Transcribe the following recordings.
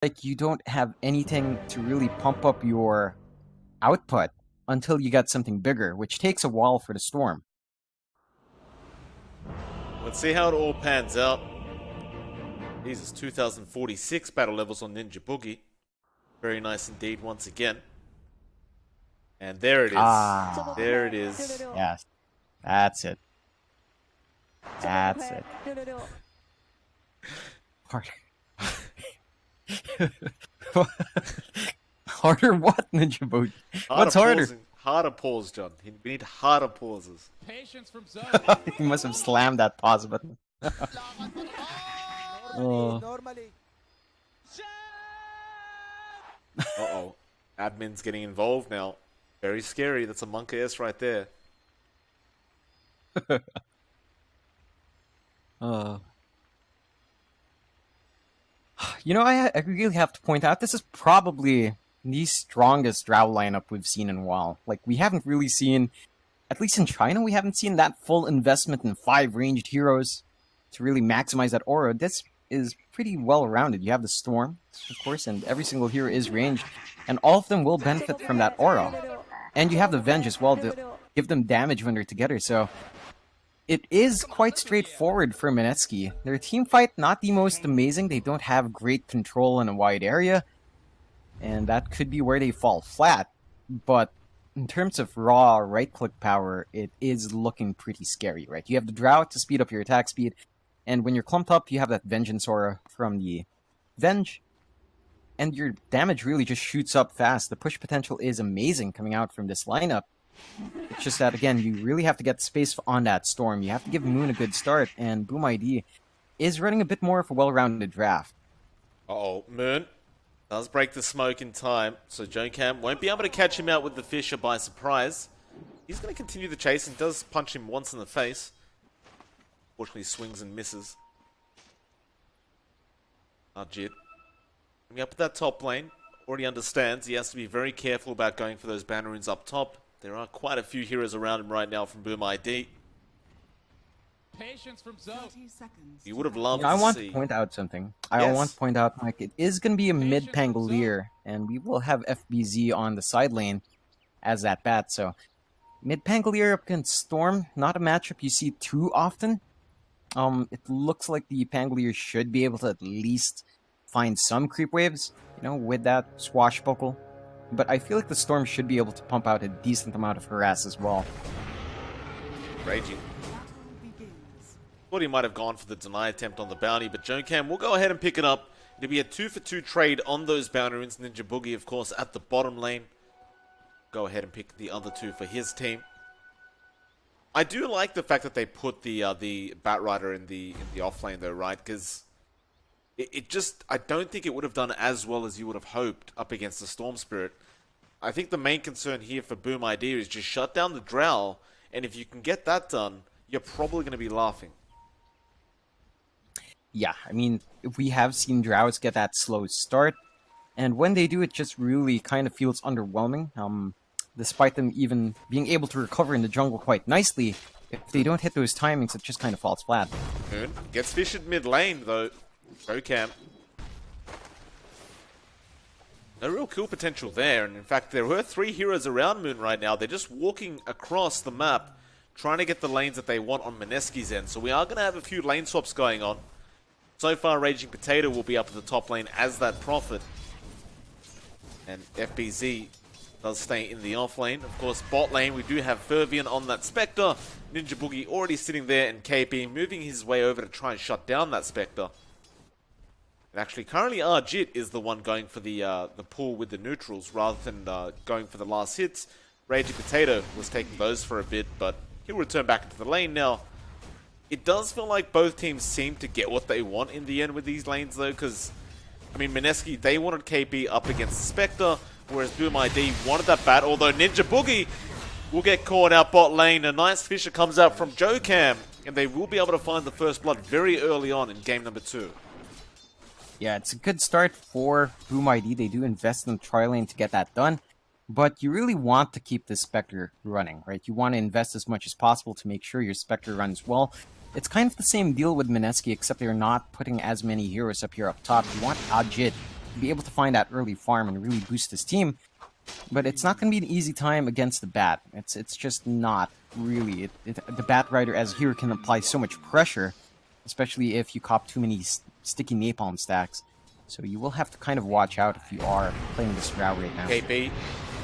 like you don't have anything to really pump up your output until you get something bigger, which takes a while for the Storm. Let's see how it all pans out. Jesus, 2046 battle levels on Ninja Boogie. Very nice indeed once again. And there it is. Ah. There it is. Yes. That's it. That's it. Harder. Harder what, Ninja Boogie? What's harder? Harder pause, John. We need harder pauses. Patience from Zone. He must have slammed that pause button. Normally. Uh-oh. Admin's getting involved now. Very scary. That's a Monk S right there. You know, I really have to point out, this is probably the strongest Drow lineup we've seen in a while. Like, we haven't really seen, at least in China, we haven't seen that full investment in 5 ranged heroes to really maximize that aura. This is pretty well-rounded. You have the Storm, of course, and every single hero is ranged, and all of them will benefit from that aura. And you have the Venge as well to give them damage when they're together, so it is quite straightforward for Mineski. Their team fight, not the most amazing. They don't have great control in a wide area, and that could be where they fall flat. But in terms of raw right-click power, it is looking pretty scary, right? You have the Drow to speed up your attack speed, and when you're clumped up, you have that Vengeance aura from the Venge, and your damage really just shoots up fast. The push potential is amazing coming out from this lineup. It's just that, again, you really have to get space on that Storm. You have to give Moon a good start, and Boom ID is running a bit more of a well-rounded draft. Uh-oh, Moon does break the smoke in time, so Jocam won't be able to catch him out with the Fisher by surprise. He's going to continue the chase and does punch him once in the face. Fortunately, swings and misses. Jit. Coming up at that top lane, already understands he has to be very careful about going for those banner runes up top. There are quite a few heroes around him right now from Boom ID. Patience from Zone. You would have loved to I want see. to point out something. I want to point out, Mike, it is going to be a mid-Pangolier, and we will have FBZ on the side lane as that bat. So, mid-Pangolier up against Storm, not a matchup you see too often. It looks like the Pangolier should be able to at least find some creep waves, you know, with that swashbuckle. But I feel like the Storm should be able to pump out a decent amount of harass as well. Raging. Thought he might have gone for the deny attempt on the bounty, but Jocam will go ahead and pick it up. It'll be a 2-for-2 trade on those bounty runes. Ninja Boogie, of course, at the bottom lane. Go ahead and pick the other 2 for his team. I do like the fact that they put the Batrider in the off lane, though, right? Because it just, I don't think it would have done as well as you would have hoped up against the Storm Spirit. I think the main concern here for Boom ID is just shut down the Drow, and if you can get that done, you're probably going to be laughing. Yeah, I mean, we have seen Drows get that slow start, and when they do, it just really kind of feels underwhelming. Despite them even being able to recover in the jungle quite nicely, if they don't hit those timings, it just kind of falls flat. Moon gets fished mid lane, though. Jocam. No real kill potential there, and in fact, there were 3 heroes around Moon right now. They're just walking across the map, trying to get the lanes that they want on Mineski's end. So we are going to have a few lane swaps going on. So far, Raging Potato will be up at the top lane as that Prophet. And FBZ does stay in the off lane. Of course, bot lane, we do have Fervian on that Spectre. Ninja Boogie already sitting there, and KP moving his way over to try and shut down that Spectre. And actually, currently, Arjit is the one going for the pull with the neutrals rather than going for the last hits. Raging Potato was taking those for a bit, but he'll return back into the lane now. It does feel like both teams seem to get what they want in the end with these lanes, though, because, I mean, Mineski, they wanted KP up against Spectre, whereas Boom ID wanted that bat, although Ninja Boogie will get caught out bot lane. A nice Fisher comes out from Jocam, and they will be able to find the first blood very early on in game number 2. Yeah, it's a good start for Boom ID. They do invest in the tri-lane to get that done, but you really want to keep this Spectre running, right? You want to invest as much as possible to make sure your Spectre runs well. It's kind of the same deal with Mineski, except they're not putting as many heroes up here up top. You want Ajit be able to find that early farm and really boost his team. But it's not going to be an easy time against the Bat. It's just not really. The Bat Rider as a hero can apply so much pressure, especially if you cop too many sticky napalm stacks. So you will have to kind of watch out if you are playing this Drow right now. KP,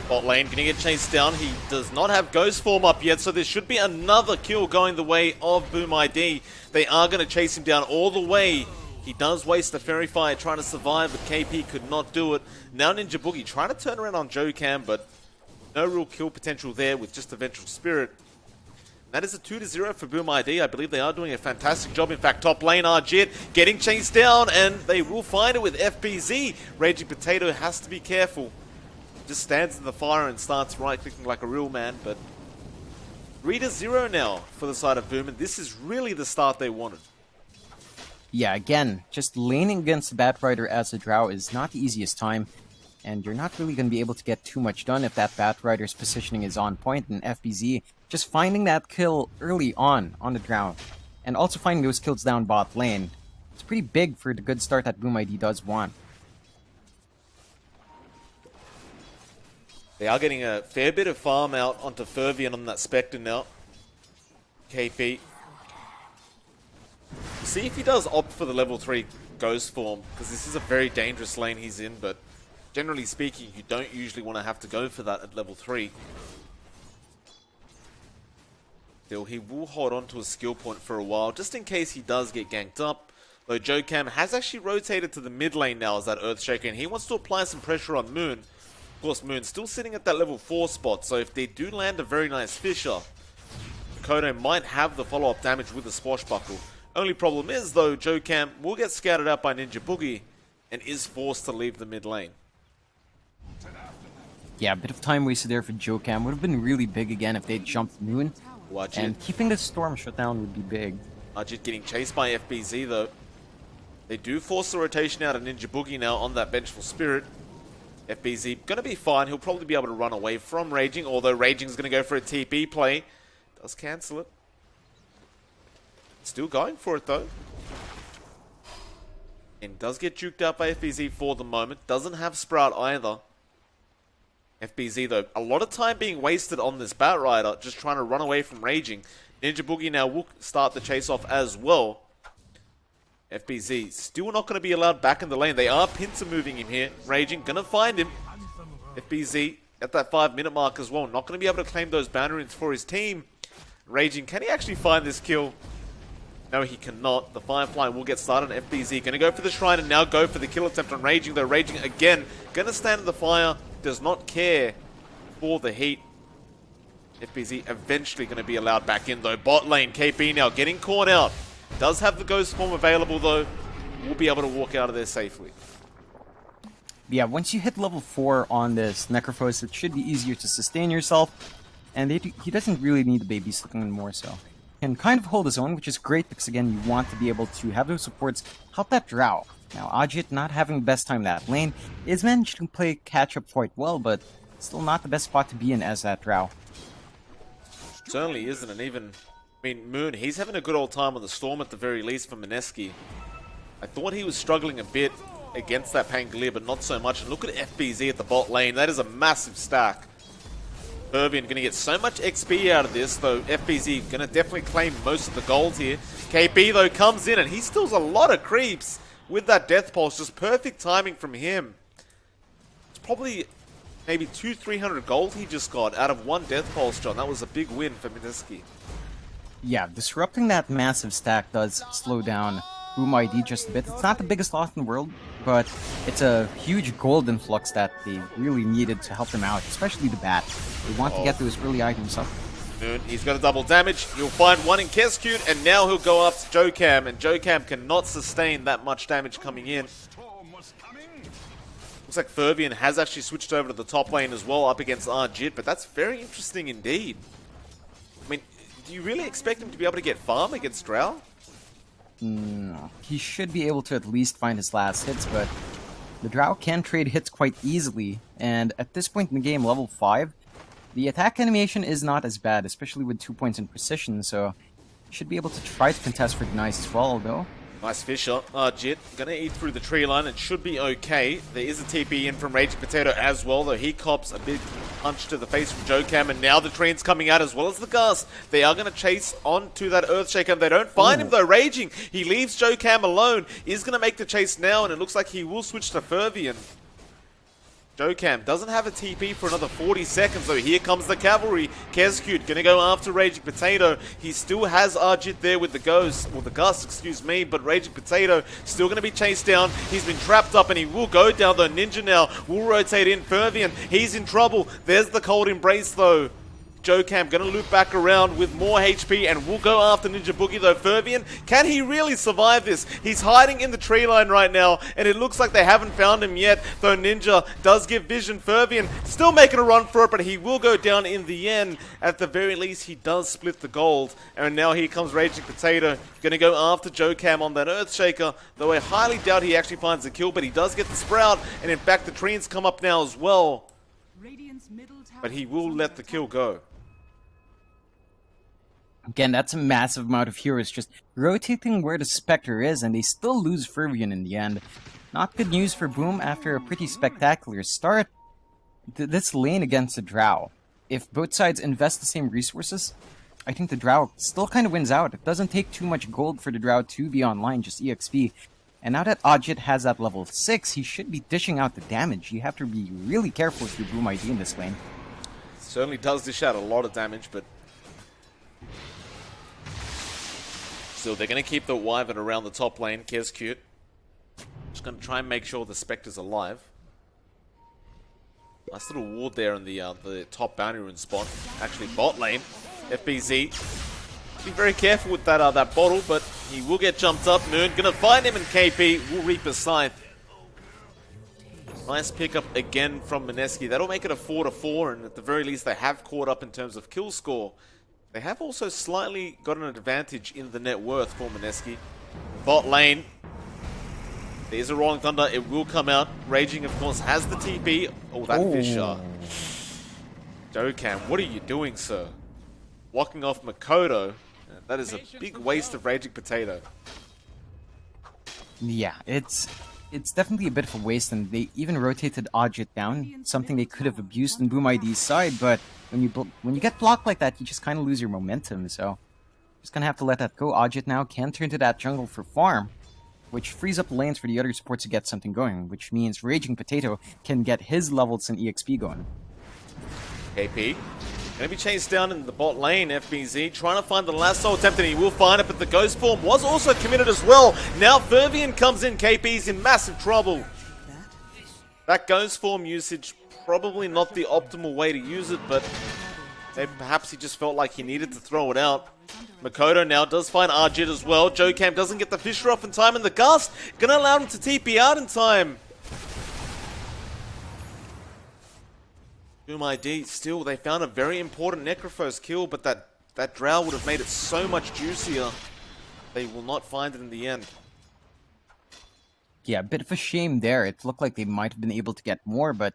bot lane, gonna get chased down. He does not have Ghost form up yet, so there should be another kill going the way of Boom ID. They are gonna chase him down all the way. He does waste the Fairy Fire trying to survive, but KP could not do it. Now Ninja Boogie trying to turn around on Jokam, but no real kill potential there with just a Vengeful Spirit. That is a 2-0 for Boom ID. I believe they are doing a fantastic job. In fact, top lane Arjit getting chased down, and they will find it with FBZ. Raging Potato has to be careful. Just stands in the fire and starts right-clicking like a real man, but 3-0 now for the side of Boom, and this is really the start they wanted. Yeah, again, just laning against the Bat Rider as a Drow is not the easiest time, and you're not really going to be able to get too much done if that Bat Rider's positioning is on point, and FBZ just finding that kill early on the Drow, and also finding those kills down bot lane. It's pretty big for the good start that Boom ID does want. They are getting a fair bit of farm out onto Fervian on that Spectre now. KP. See if he does opt for the level 3 Ghost form, because this is a very dangerous lane he's in, but generally speaking, you don't usually want to have to go for that at level 3. Still, he will hold on to his skill point for a while, just in case he does get ganked up. Though Jokam has actually rotated to the mid lane now as that Earthshaker, and he wants to apply some pressure on Moon. Of course, Moon's still sitting at that level 4 spot, so if they do land a very nice Fisher, Kodo might have the follow-up damage with the Swashbuckle. Only problem is, though, Jokam will get scouted out by Ninja Boogie and is forced to leave the mid lane. Yeah, a bit of time wasted there for Jokam. Would have been really big again if they'd jumped Moon. Watch and it. Keeping the Storm shut down would be big. Ajit getting chased by FBZ, though. They do force the rotation out of Ninja Boogie now on that Vengeful Spirit. FBZ going to be fine. He'll probably be able to run away from Raging, although Raging's going to go for a TP play. Does cancel it. Still going for it, though. And does get juked out by FBZ for the moment. Doesn't have Sprout either. FBZ, though, a lot of time being wasted on this Bat Rider, just trying to run away from Raging. Ninja Boogie now will start the chase off as well. FBZ still not going to be allowed back in the lane. They are pincer moving him here. Raging going to find him. FBZ at that 5-minute mark as well. Not going to be able to claim those boundaries for his team. Raging, can he actually find this kill? No, he cannot. The Firefly will get started on FBZ. Going to go for the Shrine and now go for the kill attempt on Raging. Though Raging, again, going to stand in the fire. Does not care for the heat. FBZ eventually going to be allowed back in, though. Bot lane, KP now getting caught out. Does have the Ghost form available, though. Will be able to walk out of there safely. Yeah, once you hit level 4 on this Necrophos, it should be easier to sustain yourself. And he doesn't really need the baby slicking more so. Can kind of hold his own, which is great because, again, you want to be able to have those supports help that Drow. Now, Ajit not having the best time that lane is managed to play catch-up quite well, but still not the best spot to be in as that Drow. Certainly isn't, and even, I mean, Moon, he's having a good old time on the Storm at the very least for Mineski. I thought he was struggling a bit against that Pangolier, but not so much. And look at FBZ at the bot lane. That is a massive stack. Fervian going to get so much XP out of this, though FBZ going to definitely claim most of the gold here. KP, though, comes in, and he steals a lot of creeps with that Death Pulse. Just perfect timing from him. It's probably maybe 200-300 gold he just got out of one Death Pulse, John. That was a big win for Mineski. Yeah, disrupting that massive stack does slow down Boom ID just a bit. It's not the biggest loss in the world, but it's a huge gold influx that they really needed to help them out, especially the Bat. They want to get those early items up. Moon, he's got a double damage. He'll find one in Keskute, and now he'll go up to Jokam, and Jokam cannot sustain that much damage coming in. Looks like Fervian has actually switched over to the top lane as well, up against Arjit, but that's very interesting indeed. I mean, do you really expect him to be able to get farm against Drow? No. He should be able to at least find his last hits, but the Drow can trade hits quite easily, and at this point in the game, level 5, the attack animation is not as bad, especially with 2 points in precision, so should be able to try to contest for denies as well, although Nice Fisher. Jit gonna eat through the tree line and should be okay. There is a TP in from Raging Potato as well, though he cops a big punch to the face from Jokam, and now the train's coming out as well as the Gust. They are gonna chase on to that Earthshaker. They don't find him though. Raging, he leaves Jokam alone. Is gonna make the chase now, and it looks like he will switch to Fervian. Jokam doesn't have a TP for another 40 seconds, so here comes the cavalry. Kezcute gonna go after Raging Potato. He still has Arjit there with the Ghost, or the Gust, excuse me, but Raging Potato still gonna be chased down. He's been trapped up and he will go down though. Ninja now will rotate in. Fervian, he's in trouble. There's the Cold Embrace though. Jokam gonna loop back around with more HP and will go after Ninja Boogie though. Fervian, can he really survive this? He's hiding in the tree line right now and it looks like they haven't found him yet, though Ninja does give vision. Fervian still making a run for it, but he will go down in the end. At the very least, he does split the gold, and now here comes Raging Potato, gonna go after Jokam on that Earthshaker, though I highly doubt he actually finds the kill, but he does get the Sprout, and in fact the Treants come up now as well, but he will let the kill go. Again, that's a massive amount of heroes just rotating where the Spectre is, and they still lose Fervian in the end. Not good news for Boom after a pretty spectacular start. This lane against the Drow, if both sides invest the same resources, I think the Drow still kind of wins out. It doesn't take too much gold for the Drow to be online, just EXP. And now that Ajit has that level 6, he should be dishing out the damage. You have to be really careful with your Boom ID in this lane. Certainly does dish out a lot of damage, but still, they're going to keep the Wyvern around the top lane. Kezcute just going to try and make sure the Spectre's alive. Nice little ward there in the top bounty rune spot. Actually, bot lane. FBZ. Be very careful with that bottle, but he will get jumped up. Moon going to find him, and KP will reap a scythe. Nice pickup again from Mineski. That'll make it a 4-4, and at the very least, they have caught up in terms of kill score. They have also slightly got an advantage in the net worth for Mineski. Bot lane. There's a Rolling Thunder. It will come out. Raging, of course, has the TP. Oh, that Fisher. Jokam, what are you doing, sir? Walking off Makoto. That is a big waste of Raging Potato. Yeah, it's definitely a bit of a waste, and they even rotated Ajit down, something they could have abused in Boom ID's side, but when you get blocked like that, you just kind of lose your momentum, so just gonna have to let that go. Ajit now can turn to that jungle for farm, which frees up lanes for the other supports to get something going, which means Raging Potato can get his levels and EXP going. KP gonna be chased down in the bot lane. FBZ trying to find the last soul attempt, and he will find it, but the Ghost Form was also committed as well. Now Fervian comes in. KP's in massive trouble. That Ghost Form usage, probably not the optimal way to use it, but perhaps he just felt like he needed to throw it out. Makoto now does find Arjit as well. Jokam doesn't get the Fisher off in time, and the Gust gonna allow him to TP out in time. Boom ID, still, they found a very important Necrophos kill, but that Drow would have made it so much juicier. They will not find it in the end. Yeah, a bit of a shame there. It looked like they might have been able to get more, but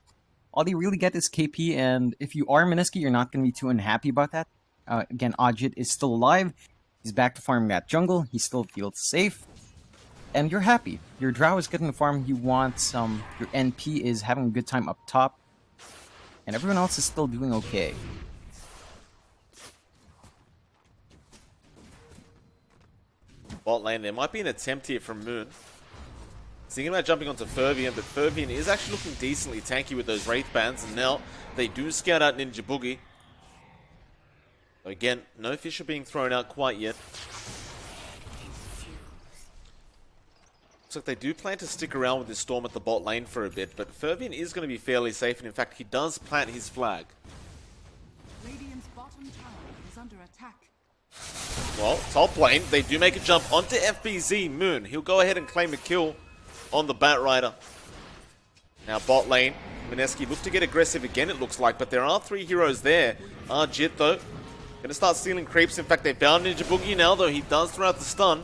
all they really get is KP, and if you are Mineski, you're not going to be too unhappy about that. Again, Ajit is still alive. He's back to farming that jungle. He still feels safe. And you're happy. Your Drow is getting the farm you want. Your NP is having a good time up top. And everyone else is still doing okay. Bot lane, there might be an attempt here from Moon. Thinking about jumping onto Fervian, but Fervian is actually looking decently tanky with those Wraith Bands, and now they do scout out Ninja Boogie. Again, no Fisher being thrown out quite yet. Looks like they do plan to stick around with this Storm at the bot lane for a bit, but Fervian is going to be fairly safe, and in fact, he does plant his flag. Radiant's bottom tower is under attack. Well, top lane, they do make a jump onto FBZ Moon. He'll go ahead and claim a kill on the Bat Rider. Now bot lane, Mineski look to get aggressive again, it looks like, but there are 3 heroes there. Arjit, though, going to start stealing creeps. In fact, they found Ninja Boogie now, though he does throw out the stun.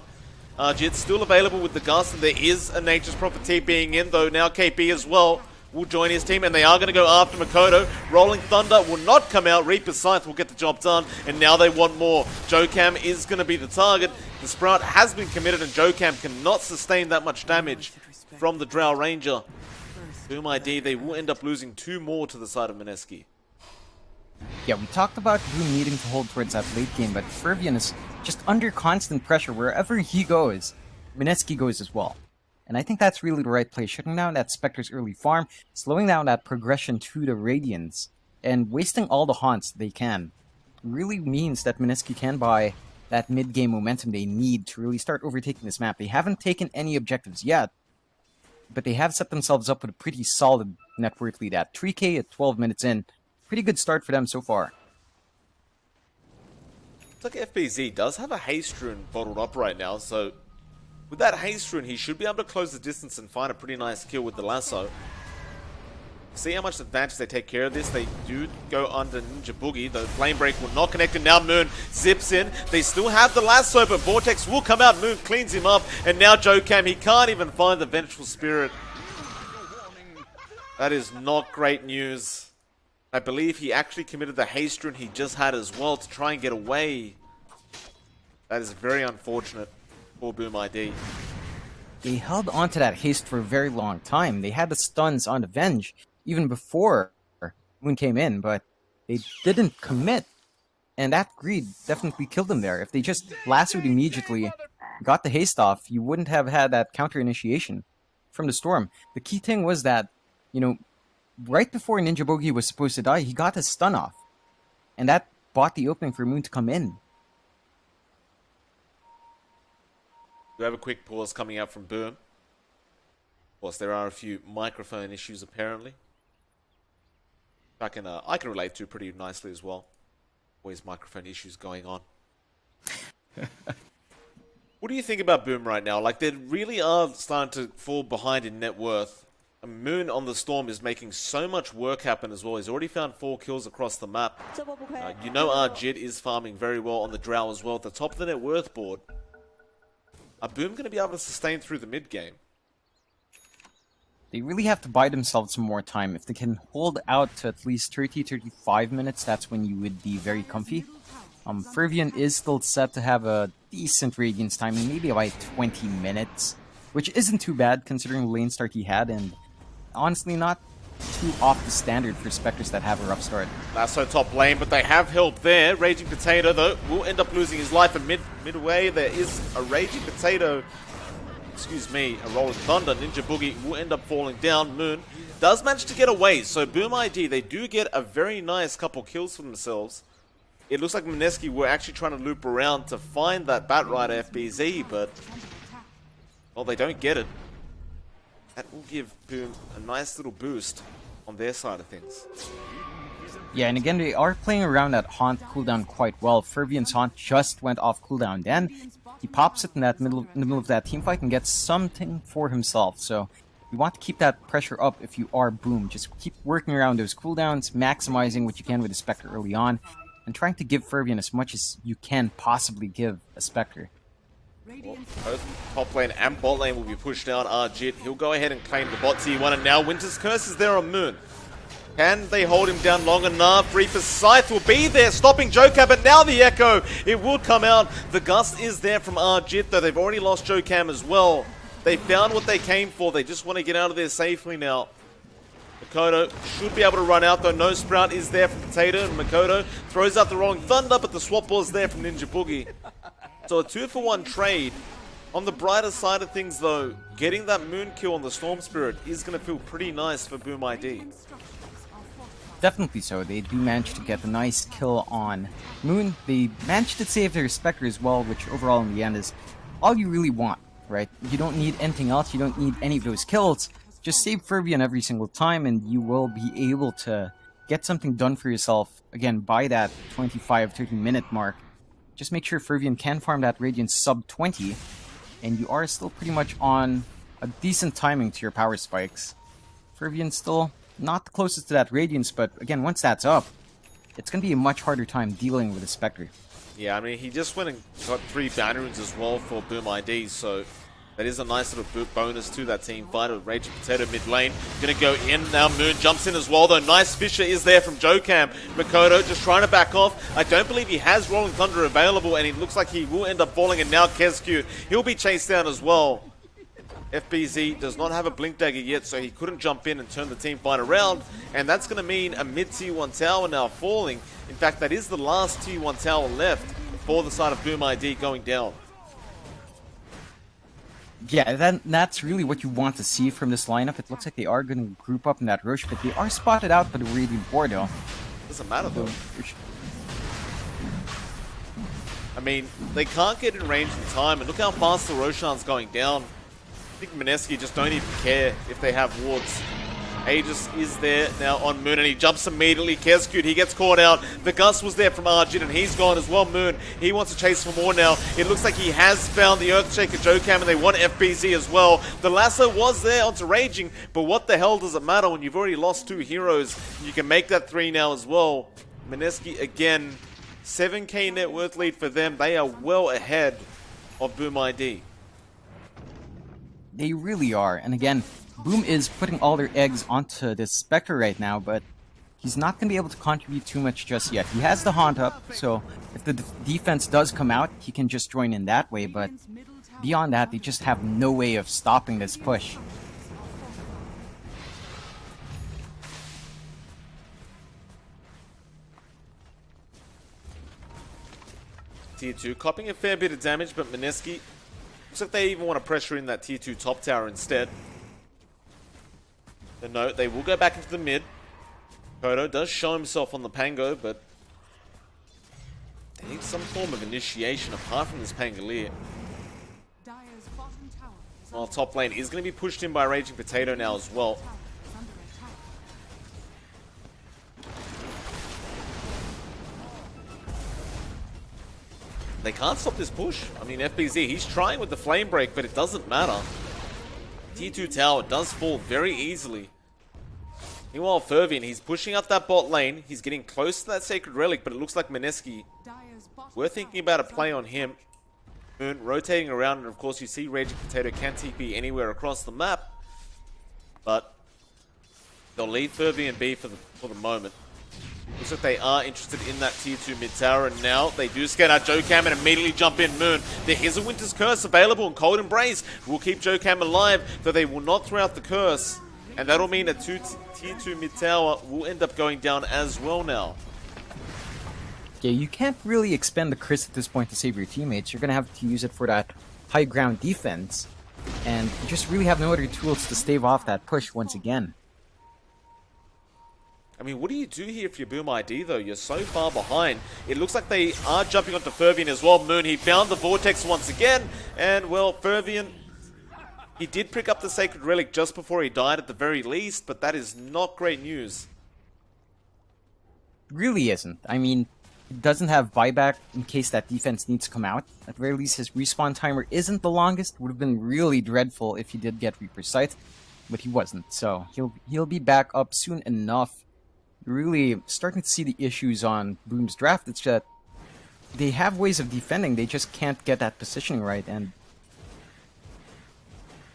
Arjit's still available with the Gust, and there is a Nature's Prophet TPing in, though now KP as well will join his team, and they are going to go after Makoto. Rolling Thunder will not come out. Reaper's Scythe will get the job done, and now they want more. Jokam is going to be the target. The Sprout has been committed, and Jokam cannot sustain that much damage from the Drow Ranger. Boom ID, they will end up losing 2 more to the side of Mineski. Yeah, we talked about Boom needing to hold towards that late game, but Fervian is just under constant pressure. Wherever he goes, Mineski goes as well. And I think that's really the right play, shutting down that Spectre's early farm, slowing down that progression to the Radiants, and wasting all the haunts they can. Really means that Mineski can buy that mid-game momentum they need to really start overtaking this map. They haven't taken any objectives yet, but they have set themselves up with a pretty solid net worth lead at 3k at 12 minutes in. Pretty good start for them so far. It's like FBZ does have a Haste Rune bottled up right now, so with that Haste Rune, he should be able to close the distance and find a pretty nice kill with the lasso. See how much advantage they take care of this. They do go under Ninja Boogie. The Flame Break will not connect, and now Moon zips in. They still have the lasso, but Vortex will come out. Moon cleans him up, and now Jokam, he can't even find the Vengeful Spirit. That is not great news. I believe he actually committed the Haste Rune he just had as well to try and get away. That is very unfortunate for Boom ID. They held on to that haste for a very long time. They had the stuns on Avenge even before Moon came in, but they didn't commit. And that greed definitely killed them there. If they just lassoed immediately, got the haste off, you wouldn't have had that counter initiation from the Storm. The key thing was that, you know, right before Ninja Boogie was supposed to die, he got his stun off. And that bought the opening for Moon to come in. We have a quick pause coming out from Boom. Of course, there are a few microphone issues apparently. I can relate to pretty nicely as well. Always microphone issues going on. What do you think about Boom right now? Like, they really are starting to fall behind in net worth. Moon on the Storm is making so much work happen as well. He's already found 4 kills across the map. You know Jid is farming very well on the Drow as well at the top of the net worth board. Are Boom going to be able to sustain through the mid game? They really have to buy themselves some more time. If they can hold out to at least 30-35 minutes, that's when you would be very comfy. Fervian is still set to have a decent Radiance timing, maybe about 20 minutes, which isn't too bad considering the lane start he had, and honestly not too off the standard for Spectres that have a rough start. Lasso top lane, but they have help there. Raging Potato, though, will end up losing his life, and midway there is a Raging Potato, a Rolling Thunder. Ninja Boogie will end up falling down. Moon does manage to get away, so Boom ID, they do get a very nice couple kills for themselves. It looks like Mineski were actually trying to loop around to find that Batrider FBZ, but, well, they don't get it. That will give Boom a nice little boost on their side of things. Yeah, and again, they are playing around that Haunt cooldown quite well. Fervian's Haunt just went off cooldown then. He pops it in the middle of that teamfight and gets something for himself. So you want to keep that pressure up if you are Boom. Just keep working around those cooldowns, maximizing what you can with the Spectre early on, and trying to give Fervian as much as you can possibly give a Spectre. Well, both top lane and bot lane will be pushed down. Jid, he'll go ahead and claim the bot T1, and now Winter's Curse is there on Moon. Can they hold him down long enough? Reaper's Scythe will be there, stopping Jokam, but now the Echo, it will come out. The Gust is there from Jid, though they've already lost Jokam as well. They found what they came for. They just want to get out of there safely now. Makoto should be able to run out, though. No Sprout is there for Potato, and Makoto throws out the Rolling Thunder, but the swap ball is there from Ninja Boogie. So a 2-for-1 trade. On the brighter side of things, though, getting that Moon kill on the Storm Spirit is going to feel pretty nice for Boom ID. Definitely so. They do manage to get a nice kill on Moon. They managed to save their Spectre as well, which overall in the end is all you really want, right? You don't need anything else. You don't need any of those kills. Just save Fervian every single time and you will be able to get something done for yourself, again, by that 25-30 minute mark. Just make sure Fervian can farm that Radiant sub 20, and you are still pretty much on a decent timing to your power spikes. Fervian still not the closest to that Radiance, but again, once that's up, it's going to be a much harder time dealing with a Spectre. Yeah, I mean, he just went and got 3 Banner Runes as well for Boom ID, so That is a nice little bonus to that team fight with Raging Potato mid lane. Gonna go in now. Moon jumps in as well, though. Nice Fisher is there from Jokam. Makoto just trying to back off. I don't believe he has Rolling Thunder available, and it looks like he will end up falling. And now Kescu, he'll be chased down as well. FBZ does not have a Blink Dagger yet, so he couldn't jump in and turn the team fight around. And that's going to mean a mid tier 1 tower now falling. In fact, that is the last tier 1 tower left for the side of Boom ID going down. Yeah, that's really what you want to see from this lineup. It looks like they are going to group up in that rush, but they are spotted out by the Radiant Bordeaux. Doesn't matter though. I mean, they can't get in range in time, and look how fast the Roshan's going down. I think Mineski just don't even care if they have wards. Aegis is there now on Moon, and he jumps immediately. Kescute, he gets caught out. The Gus was there from Arjit, and he's gone as well. Moon, he wants to chase for more now. It looks like he has found the Earthshaker Jokam, and they want FBZ as well. The lasso was there onto Raging, but what the hell does it matter when you've already lost 2 heroes? You can make that 3 now as well. Mineski again, 7k net worth lead for them. They are well ahead of Boom ID. They really are, and again, Boom is putting all their eggs onto this Spectre right now, but he's not going to be able to contribute too much just yet. He has the Haunt up, so if the defense does come out, he can just join in that way, but beyond that, they just have no way of stopping this push. Tier 2 copping a fair bit of damage, but Mineski looks like they even want to pressure in that Tier 2 top tower instead. But no, they will go back into the mid. Kodo does show himself on the Pango, but they need some form of initiation apart from this Pangolier. While top lane is going to be pushed in by Raging Potato now as well. They can't stop this push. I mean, FBZ, he's trying with the Flame Break, but it doesn't matter. Tier 2 tower does fall very easily. Meanwhile, Fervian, he's pushing up that bot lane. He's getting close to that Sacred Relic, but it looks like Mineski. We're thinking about a play on him. Moon rotating around, and of course you see Raging Potato can TP anywhere across the map. But they'll leave Fervian be for the moment. Looks like they are interested in that Tier 2 mid tower, and now they do scan out Jokam and immediately jump in Moon. There is a Winter's Curse available, and Cold Embrace will keep Jokam alive, though they will not throw out the curse. And that'll mean a Tier 2 mid tower will end up going down as well now. Yeah, you can't really expend the Chris at this point to save your teammates. You're going to have to use it for that high ground defense. And you just really have no other tools to stave off that push once again. I mean, what do you do here if you're Boom ID, though? You're so far behind. It looks like they are jumping onto Fervian as well. Moon, he found the Vortex once again. And, well, Fervian, he did pick up the Sacred Relic just before he died at the very least, but that is not great news. Really isn't. I mean, he doesn't have buyback in case that defense needs to come out. At the very least, his respawn timer isn't the longest. Would have been really dreadful if he did get Reaper's Sight, but he wasn't. So he'll be back up soon enough. Really starting to see the issues on Boom's draft. It's that they have ways of defending, they just can't get that positioning right, and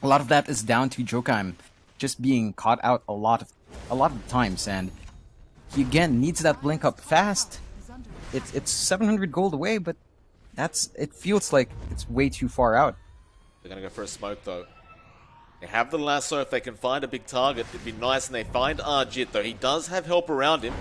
a lot of that is down to Jokam just being caught out a lot of times, and he again needs that blink up fast. It's 700 gold away, but it feels like it's way too far out. They're gonna go for a smoke though. They have the lasso. If they can find a big target, it'd be nice. And they find Arjit, though he does have help around him.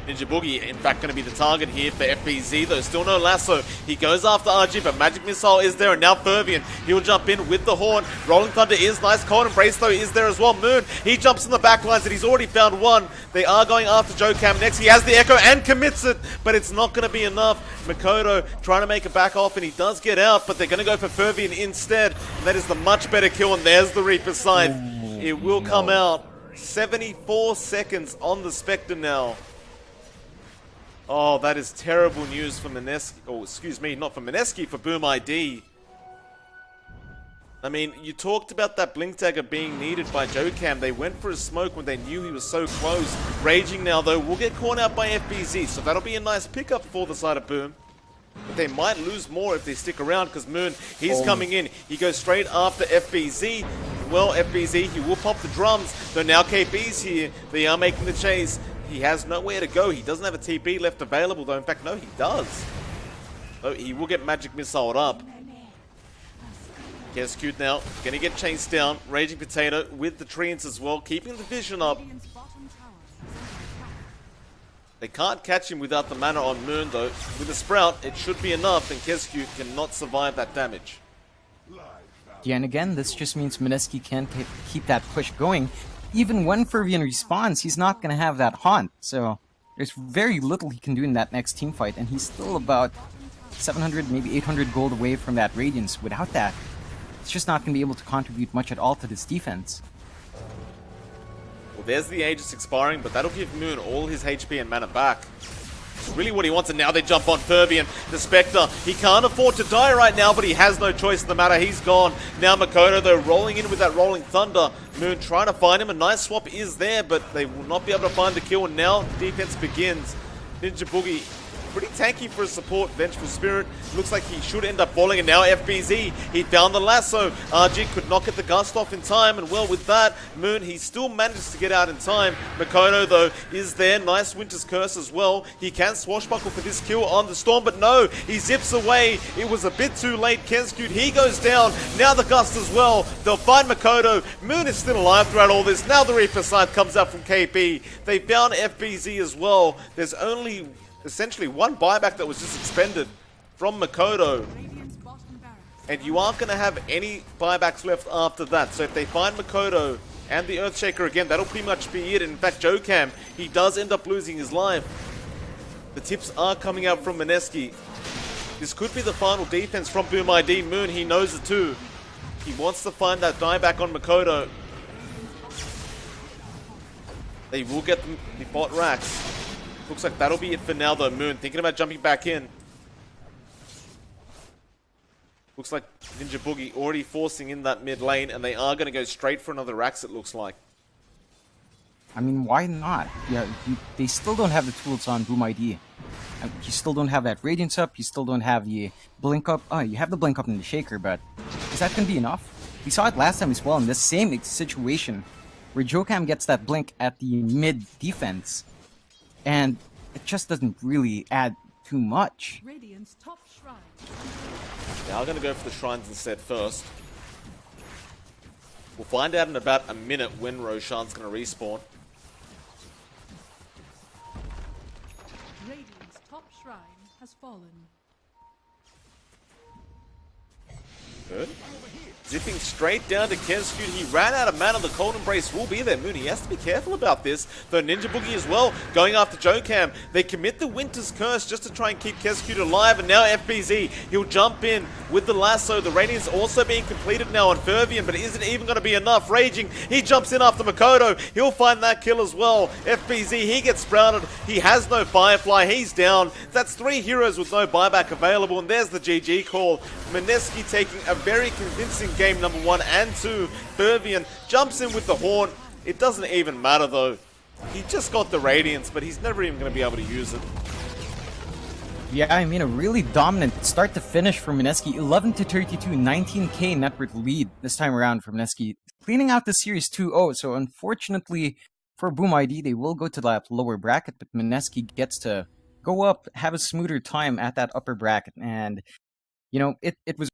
Ninja Boogie, in fact, going to be the target here for FBZ, though. Still no lasso. He goes after Arjit, but Magic Missile is there, and now Fervian. He'll jump in with the Horn. Rolling Thunder is nice. Cold Embrace, though, is there as well. Moon, he jumps in the backlines, and he's already found one. They are going after Jokam next. He has the Echo and commits it, but it's not going to be enough. Makoto trying to make it back off, and he does get out, but they're going to go for Fervian instead. And that is the much better kill, and there's the Reaper's Scythe. It will come out. 74 seconds on the Spectre now. Oh, that is terrible news for Mineski. Oh, excuse me, not for Mineski, for Boom ID. I mean, you talked about that Blink Dagger being needed by Jokam. They went for a smoke when they knew he was so close. Raging now, though, will get caught out by FBZ, so that'll be a nice pickup for the side of Boom. But they might lose more if they stick around because Moon, he's coming in. He goes straight after FBZ. Well, FBZ, he will pop the drums. Though now KP's here. They are making the chase. He has nowhere to go. He doesn't have a TP left available, though. In fact, no, he does. Oh, he will get magic missiled up. Kescute now, gonna get chased down. Raging Potato with the treants as well, keeping the vision up. Radiant's bottom tower is under attack. They can't catch him without the mana on Moon, though. With the Sprout, it should be enough, and Kescute cannot survive that damage. Yeah, and again, this just means Mineski can't keep that push going. Even when Fervian respawns, he's not going to have that haunt, so there's very little he can do in that next team fight, and he's still about 700, maybe 800 gold away from that Radiance. Without that, it's just not going to be able to contribute much at all to this defense. Well, there's the Aegis expiring, but that'll give Moon all his HP and mana back. It's really what he wants, and now they jump on Fervian. The Spectre, he can't afford to die right now, but he has no choice in the matter. He's gone. Now Makoto, though, rolling in with that Rolling Thunder. Moon trying to find him. A nice swap is there, but they will not be able to find the kill, and now the defense begins. Ninja Boogie, pretty tanky for his support. Vengeful Spirit, looks like he should end up falling, and now FBZ, he found the lasso. RG could not get the gust off in time, and well, with that, Moon, he still manages to get out in time. Makoto, though, is there. Nice Winter's Curse as well. He can swashbuckle for this kill on the Storm, but no, he zips away. It was a bit too late. Kescute, he goes down. Now the gust as well. They'll find Makoto. Moon is still alive throughout all this. Now the Reaper Scythe comes out from KP. They found FBZ as well. There's only essentially one buyback that was just expended from Makoto, Radiant's bottom barracks. and you aren't going to have any buybacks left after that. So if they find Makoto and the Earthshaker again, that'll pretty much be it. In fact, Jokam, he does end up losing his life. The tips are coming out from Mineski. This could be the final defense from Boom ID. Moon, he knows it too. He wants to find that dieback on Makoto. They will get the bot racks. Looks like that'll be it for now, though. Moon thinking about jumping back in. Looks like Ninja Boogie already forcing in that mid lane, and they are going to go straight for another Rax, it looks like. I mean, why not? Yeah, they still don't have the tools on Boom ID. You still don't have that Radiance up, you still don't have the Blink up. Oh, you have the Blink up in the Shaker, but is that going to be enough? We saw it last time as well in this same situation, where Jokam gets that Blink at the mid defense, and it just doesn't really add too much. Radiant's top shrine. They are going to go for the shrines instead first. We'll find out in about a minute when Roshan's going to respawn. Radiant's top shrine has fallen. Good. Zipping straight down to Kescute. He ran out of mana. The Cold Embrace will be there. Moon, he has to be careful about this. Though Ninja Boogie as well, going after Jokam. They commit the Winter's Curse just to try and keep Kescute alive. And now FBZ, he'll jump in with the lasso. The Radiance also being completed now on Fervian, but it isn't even going to be enough. Raging, he jumps in after Makoto. He'll find that kill as well. FBZ, he gets sprouted. He has no Firefly. He's down. That's 3 heroes with no buyback available. And there's the GG call. Mineski taking a very convincing game number 1 and 2. Fervian jumps in with the Horn. It doesn't even matter though. He just got the Radiance, but he's never even going to be able to use it. Yeah, I mean, a really dominant start to finish for Mineski. 11 to 32, 19k net worth lead this time around for Mineski. Cleaning out the series 2-0, so unfortunately for Boom ID, they will go to that lower bracket, but Mineski gets to go up, have a smoother time at that upper bracket, and you know, it was